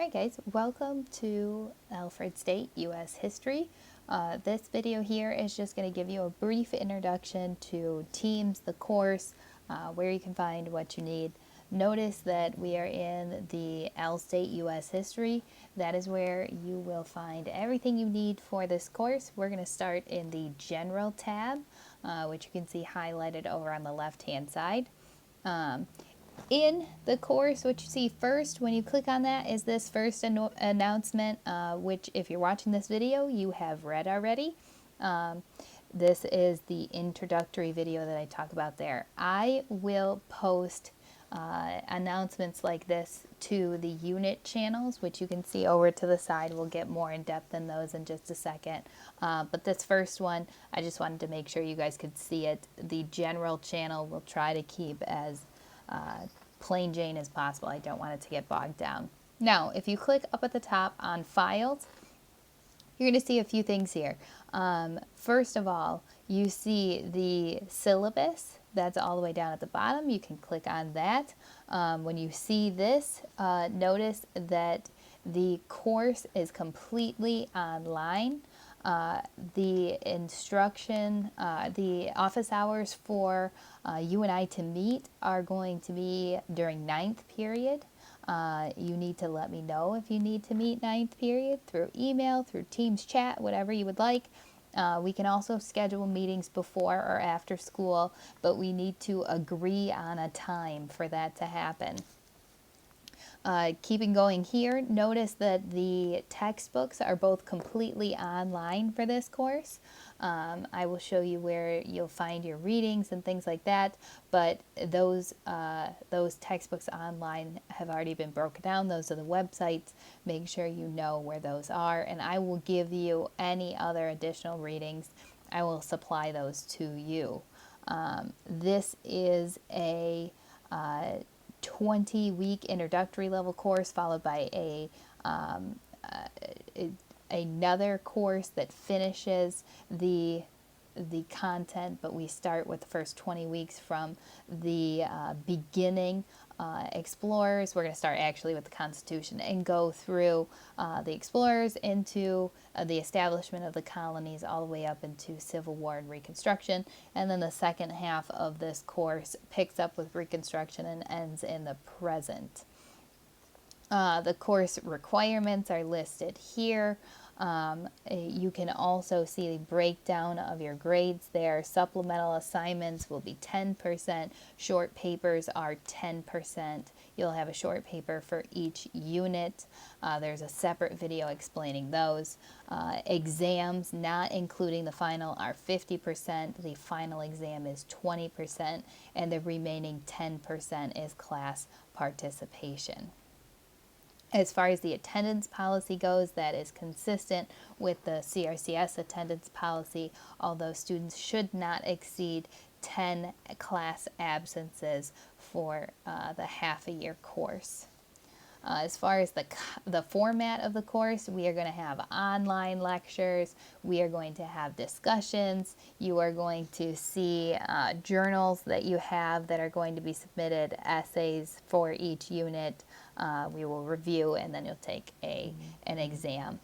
Alright guys, welcome to Alfred State U.S. History. This video here is just going to give you a brief introduction to teams, the course, where you can find what you need. Notice that we are in the Al State U.S. History. That is where you will find everything you need for this course. We're going to start in the General tab, which you can see highlighted over on the left-hand side. In the course, what you see first when you click on that is this first announcement, which if you're watching this video, you have read already. This is the introductory video that I talk about there. I will post announcements like this to the unit channels, which you can see over to the side. We'll get more in depth in those in just a second. But this first one, I just wanted to make sure you guys could see it. The general channel will try to keep as plain Jane as possible. I don't want it to get bogged down. Now, if you click up at the top on files, you're going to see a few things here. First of all, you see the syllabus. That's all the way down at the bottom. You can click on that. When you see this, notice that the course is completely online. The instruction, the office hours for you and I to meet are going to be during 9th period. You need to let me know if you need to meet 9th period through email, through Teams chat, whatever you would like. We can also schedule meetings before or after school, but we need to agree on a time for that to happen. Keeping going here, notice that the textbooks are both completely online for this course. I will show you where you'll find your readings and things like that, but those textbooks online have already been broken down. Those are the websites. Make sure you know where those are, and I will give you any other additional readings. I will supply those to you. This is a 20-week introductory level course followed by another course that finishes the content, but we start with the first 20 weeks from the beginning explorers. We're going to start actually with the Constitution and go through the explorers into the establishment of the colonies all the way up into Civil War and Reconstruction. And then the second half of this course picks up with Reconstruction and ends in the present. The course requirements are listed here. You can also see the breakdown of your grades there. Supplemental assignments will be 10%. Short papers are 10%. You'll have a short paper for each unit. There's a separate video explaining those. Exams, not including the final, are 50%. The final exam is 20%, and the remaining 10% is class participation. As far as the attendance policy goes, that is consistent with the CRCS attendance policy, although students should not exceed 10 class absences for the half-a-year course. As far as the format of the course, we are going to have online lectures, we are going to have discussions, you are going to see journals that you have that are going to be submitted, essays for each unit. We will review, and then you'll take an exam.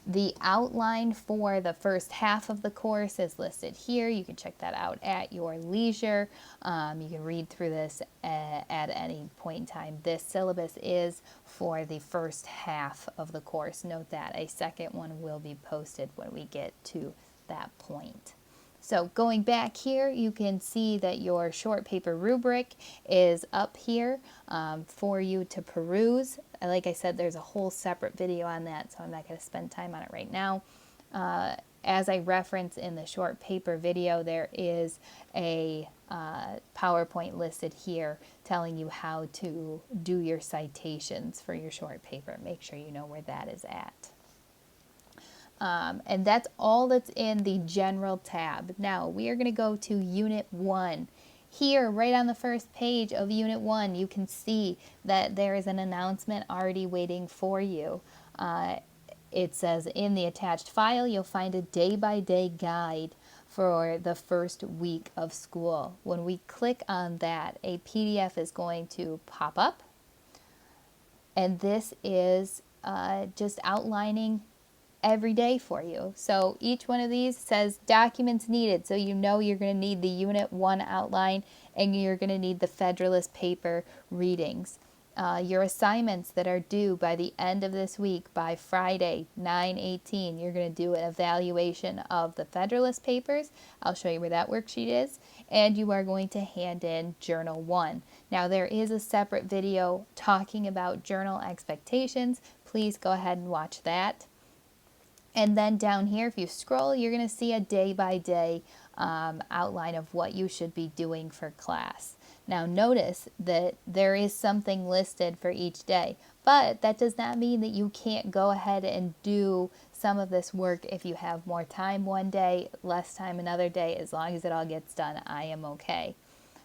The outline for the first half of the course is listed here. You can check that out at your leisure. You can read through this at any point in time. This syllabus is for the first half of the course. Note that a second one will be posted when we get to that point. So going back here, you can see that your short paper rubric is up here for you to peruse. Like I said, there's a whole separate video on that, so I'm not going to spend time on it right now. As I reference in the short paper video, there is a PowerPoint listed here telling you how to do your citations for your short paper. Make sure you know where that is at. And that's all that's in the General tab. Now we are going to go to Unit 1. Here, right on the first page of Unit 1, you can see that there is an announcement already waiting for you. It says in the attached file, you'll find a day-by-day guide for the first week of school. When we click on that, a PDF is going to pop up. And this is just outlining every day for you. So each one of these says documents needed. So you know you're going to need the Unit 1 outline and you're going to need the Federalist paper readings. Your assignments that are due by the end of this week, by Friday, 9/18, you're going to do an evaluation of the Federalist papers. I'll show you where that worksheet is. And you are going to hand in Journal 1. Now, there is a separate video talking about journal expectations. Please go ahead and watch that. And then down here, if you scroll, you're going to see a day-by-day outline of what you should be doing for class. Now notice that there is something listed for each day, but that does not mean that you can't go ahead and do some of this work if you have more time one day, less time another day. As long as it all gets done, I am okay.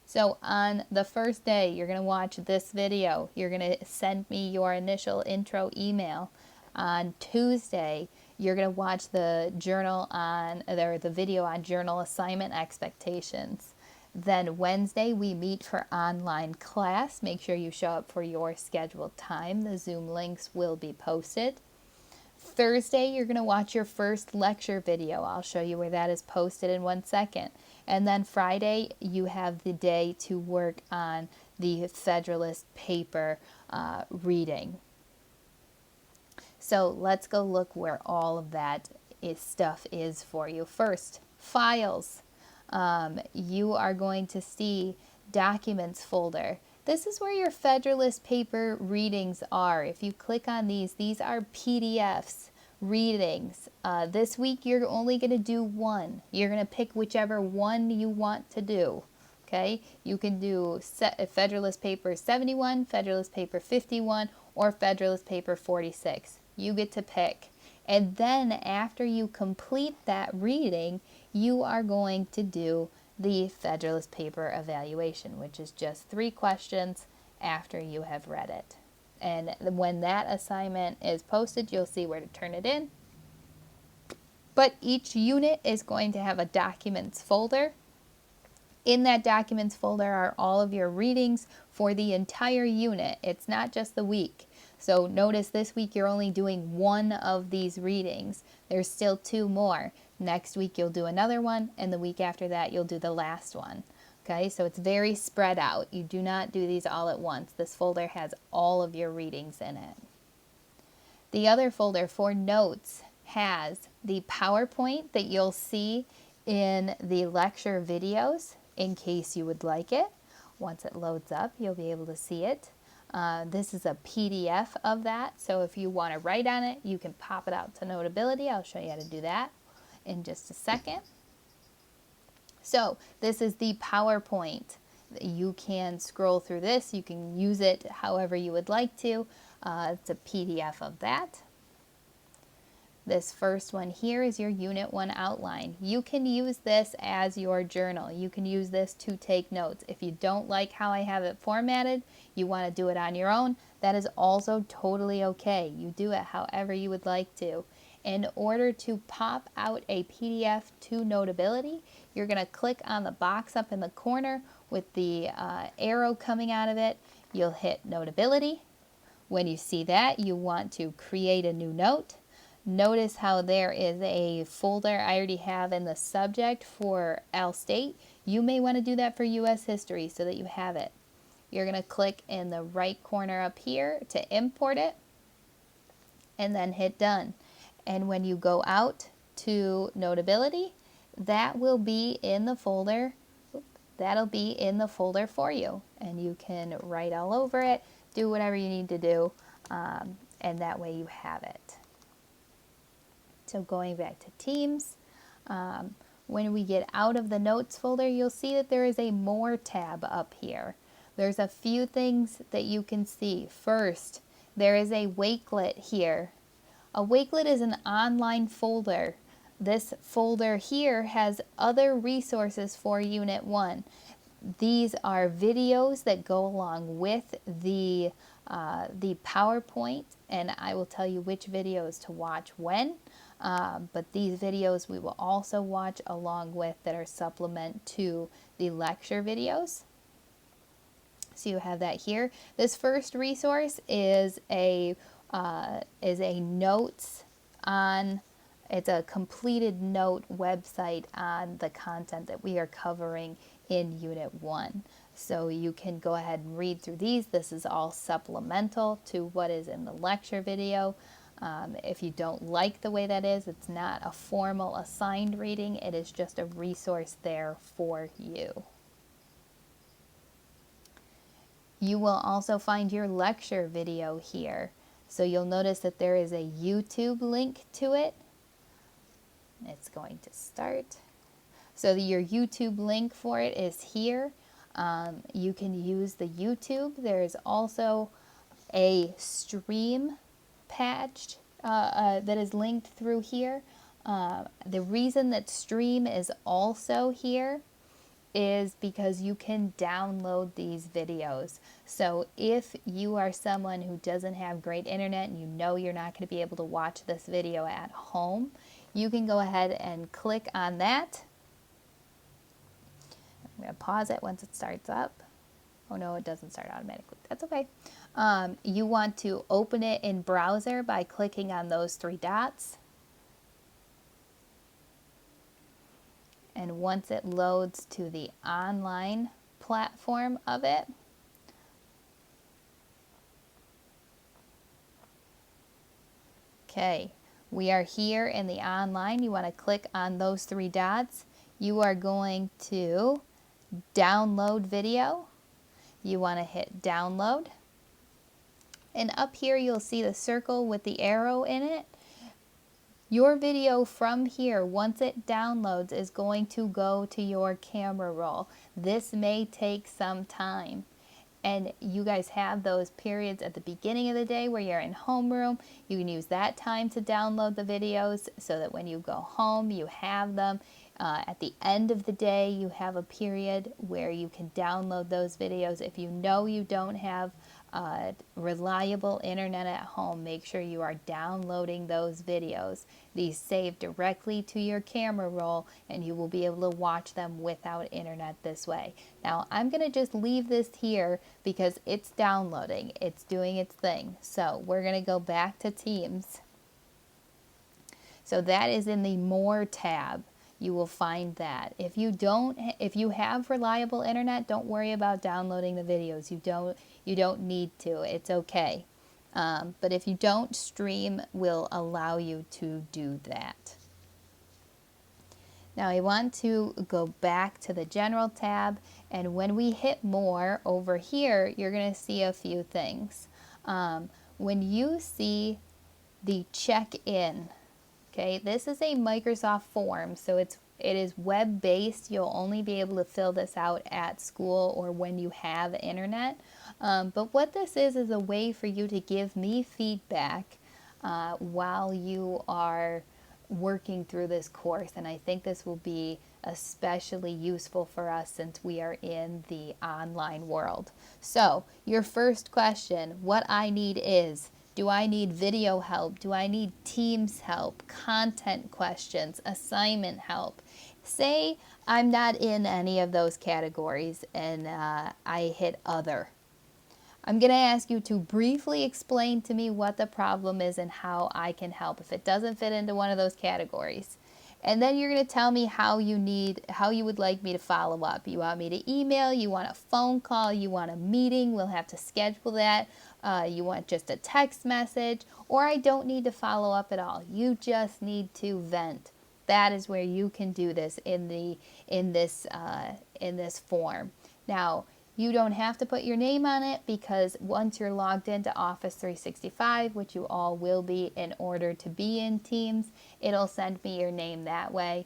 So on the first day, you're going to watch this video. You're going to send me your initial intro email. On Tuesday, you're going to watch the video on journal assignment expectations. Then Wednesday, we meet for online class. Make sure you show up for your scheduled time. The Zoom links will be posted. Thursday, you're going to watch your first lecture video. I'll show you where that is posted in 1 second. And then Friday, you have the day to work on the Federalist paper reading. So let's go look where all of that stuff is for you. First, files. You are going to see Documents folder. This is where your Federalist paper readings are. If you click on these are PDFs, readings. This week you're only going to do one. You're going to pick whichever one you want to do. Okay? You can do Federalist paper 71, Federalist paper 51, or Federalist paper 46. You get to pick. And then after you complete that reading, you are going to do the Federalist paper evaluation, which is just 3 questions after you have read it. And when that assignment is posted, you'll see where to turn it in. But each unit is going to have a Documents folder. In that Documents folder are all of your readings for the entire unit. It's not just the week. So notice this week you're only doing one of these readings. There's still 2 more. Next week you'll do another one, and the week after that you'll do the last one. Okay, so it's very spread out. You do not do these all at once. This folder has all of your readings in it. The other folder for notes has the PowerPoint that you'll see in the lecture videos in case you would like it. Once it loads up, you'll be able to see it. This is a PDF of that, so if you want to write on it, you can pop it out to Notability. I'll show you how to do that in just a second. So this is the PowerPoint. You can scroll through this. You can use it however you would like to. It's a PDF of that. This first one here is your Unit 1 outline. You can use this as your journal. You can use this to take notes. If you don't like how I have it formatted, you want to do it on your own, that is also totally okay. You do it however you would like to. In order to pop out a PDF to Notability, you're going to click on the box up in the corner with the arrow coming out of it. You'll hit Notability. When you see that, you want to create a new note. Notice how there is a folder I already have in the subject for Al State. You may want to do that for U.S. history so that you have it. You're going to click in the right corner up here to import it and then hit done. And when you go out to Notability, that will be in the folder. That'll be in the folder for you. And you can write all over it, do whatever you need to do, and that way you have it. So going back to Teams, when we get out of the Notes folder, you'll see that there is a More tab up here. There's a few things that you can see. First, there is a Wakelet here. A Wakelet is an online folder. This folder here has other resources for Unit 1. These are videos that go along with the PowerPoint, and I will tell you which videos to watch when. But these videos we will also watch along with that are supplement to the lecture videos. So you have that here. This first resource is a notes on, it's a completed note website on the content that we are covering in Unit 1. So you can go ahead and read through these. This is all supplemental to what is in the lecture video. If you don't like the way that is, it's not a formal assigned reading. It is just a resource there for you. You will also find your lecture video here. So you'll notice that there is a YouTube link to it. It's going to start. So your YouTube link for it is here. You can use the YouTube. There is also a stream patch that is linked through here. The reason that stream is also here is because you can download these videos. So if you are someone who doesn't have great internet and you know you're not going to be able to watch this video at home, you can go ahead and click on that. I'm going to pause it once it starts up. Oh no, it doesn't start automatically. That's okay. You want to open it in browser by clicking on those three dots. And once it loads to the online platform of it, okay, we are here in the online. You want to click on those three dots. You are going to download video. You want to hit download. And up here you'll see the circle with the arrow in it. Your video from here, once it downloads, is going to go to your camera roll. This may take some time. And you guys have those periods at the beginning of the day where you're in homeroom. You can use that time to download the videos so that when you go home, you have them. At the end of the day, you have a period where you can download those videos. If you know you don't have reliable internet at home, make sure you are downloading those videos. These save directly to your camera roll and you will be able to watch them without internet this way. Now I'm going to just leave this here because it's downloading. It's doing its thing. So we're going to go back to Teams. So that is in the More tab. You will find that. If you have reliable internet, don't worry about downloading the videos. You don't need to. It's okay. But if you don't, Stream will allow you to do that. Now I want to go back to the General tab, and when we hit More over here, you're going to see a few things. When you see the check-in, okay, this is a Microsoft form, so it is web-based. You'll only be able to fill this out at school or when you have internet. But what this is a way for you to give me feedback while you are working through this course. And I think this will be especially useful for us since we are in the online world. So your first question, what I need is, do I need video help? Do I need Teams help? Content questions? Assignment help? Say I'm not in any of those categories and I hit Other. I'm going to ask you to briefly explain to me what the problem is and how I can help if it doesn't fit into one of those categories. And then you're going to tell me how you would like me to follow up. You want me to email, you want a phone call, you want a meeting, we'll have to schedule that. You want just a text message, or I don't need to follow up at all. You just need to vent. That is where you can do this in this form. Now, you don't have to put your name on it because once you're logged into Office 365, which you all will be in order to be in Teams, it'll send me your name that way.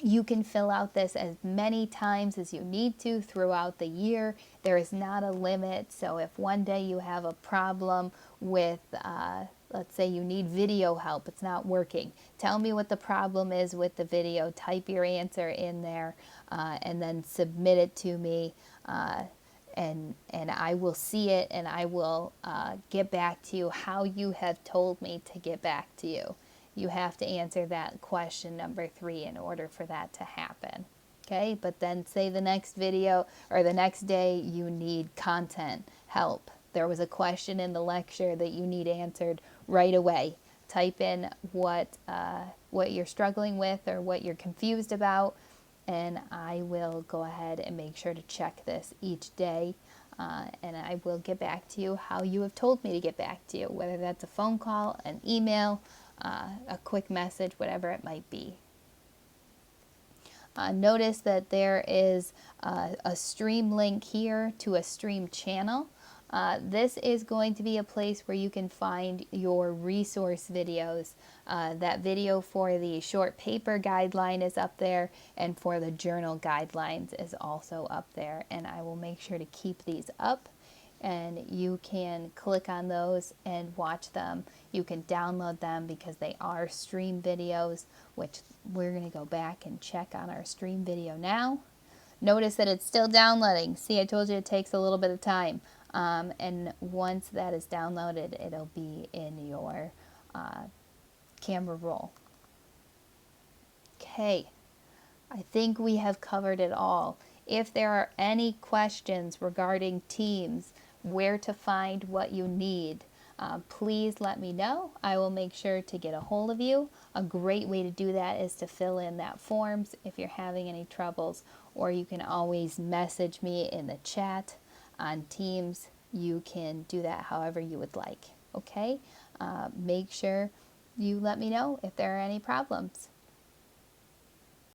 You can fill out this as many times as you need to throughout the year. There is not a limit. So if one day you have a problem with, let's say you need video help, it's not working. Tell me what the problem is with the video. Type your answer in there and then submit it to me. And I will see it and I will get back to you how you have told me to get back to you. You have to answer that question number 3 in order for that to happen. Okay, but then say the next video or the next day you need content help. There was a question in the lecture that you need answered right away. Type in what you're struggling with or what you're confused about, and I will go ahead and make sure to check this each day. And I will get back to you how you have told me to get back to you, whether that's a phone call, an email, a quick message, whatever it might be. Notice that there is a stream link here to a stream channel. This is going to be a place where you can find your resource videos. That video for the short paper guideline is up there, and for the journal guidelines is also up there. And I will make sure to keep these up, and you can click on those and watch them. You can download them because they are stream videos, which we're going to go back and check on our stream video now. Notice that it's still downloading. See, I told you it takes a little bit of time. And once that is downloaded, it'll be in your camera roll. Okay, I think we have covered it all. If there are any questions regarding Teams, where to find what you need, please let me know. I will make sure to get a hold of you. A great way to do that is to fill in that forms if you're having any troubles, or you can always message me in the chat on Teams. You can do that however you would like. Okay? Make sure you let me know if there are any problems.